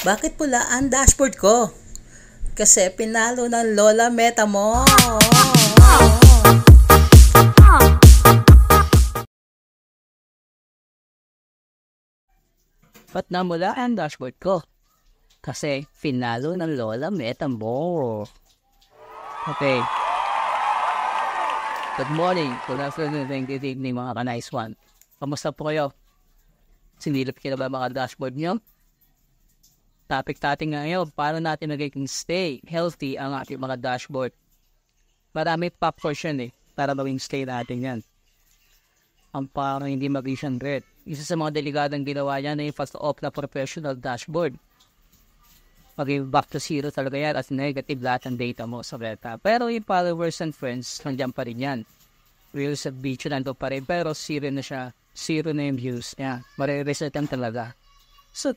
Bakit pula ang dashboard ko? Kasi pinalo ng Lola Meta mo. Ba't namula ang dashboard ko? Kasi finalo ng Lola Meta mo. Okay. Good morning, good afternoon, and good evening mga ka-nice one. Kamusta po kayo? Sinilip kayo na ba mga dashboard nyo? Topic natin ngayon, paano natin nagiging stay healthy ang ating mga dashboard. Marami factors yan para maging stay natin yan. Ang parang hindi mag-vision red. Isa sa mga delikadong ginawa yan ay fast off na professional dashboard. Maging back to zero talaga yan at negative lahat ng data mo sa beta. Pero yung followers and friends, nandiyan pa rin yan. Reels at video nando pa rin, pero zero na siya. Zero na yung views. Yan, marireset yan talaga. So,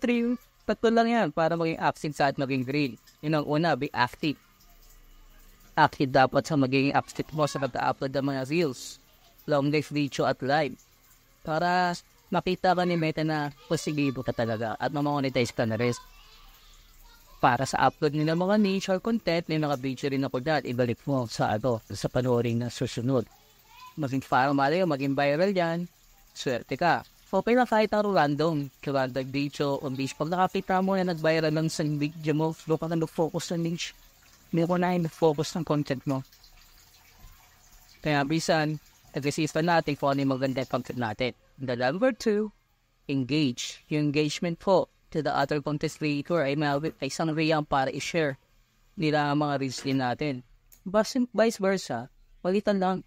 tatlo lang yan para maging absent at maging green. Yun ang una, be active. Active dapat sa maging absent mo sa pag-upload ng mga reels, long live video at live. Para makita ka ni Meta na posible ka talaga at mamonetize ka na rin. Para sa upload nila mga nature content, may mga video rin ako dyan, ibalik mo sa sa panoorin na susunod. Maging maging viral yan, swerte ka. Okay lang kahit ang random video o niche. Pag nakakita mo na nag-viral lang sa video mo, doon ka na focus sa niche. Hindi ko na focus ng content mo. Kaya bisan, nag-receive natin kung ano yung maganda content natin. The number 2, engage. Yung engagement po to the other content creator ay isang way para i-share nila ang mga reels din natin. Vice versa, palitan lang.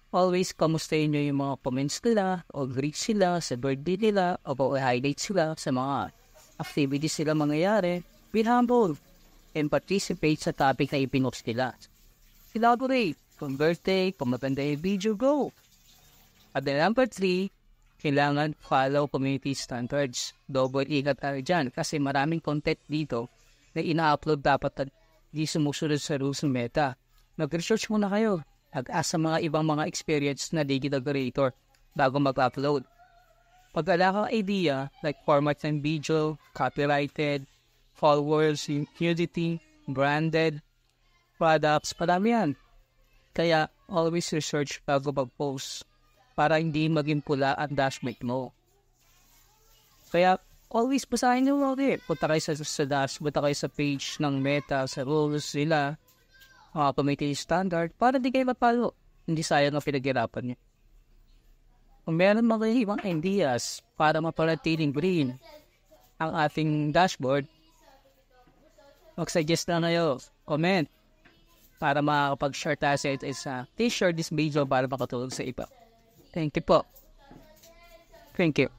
Always kamustahin nyo yung mga comments nila o greet sila sa birthday nila o highlight sila sa mga activities sila mangyayari. Be humble and participate sa topic na ipinost nila. Elaborate kung birthday, kung maganda yung video, go! At the number 3, kailangan follow community standards. Double ingat tayo dyan kasi maraming content dito na ina-upload dapat at di sumusunod sa rules ng Meta. Mag-research muna kayo. Nag-ask sa mga ibang mga experience na digital creator bago mag-upload. Pag wala kang idea, like format ng video, copyrighted, followers, nudity, branded, products, parami yan. Kaya, always research bago mag-post para hindi maging pula ang dashboard mo. Kaya, always basahin nyo ulit. Punta kayo sa dashboard, punta kayo sa page ng Meta, sa rules nila, community standard, para di kayo mapalo. Hindi sayang ang pinaghirapan niyo. Kung meron mga ibang ideas para mapanatiling green ang ating dashboard, mag-suggest na kayo, comment, para makakapag-share tayo sa isa. Please share this video para makatulong sa iba. Thank you po. Thank you.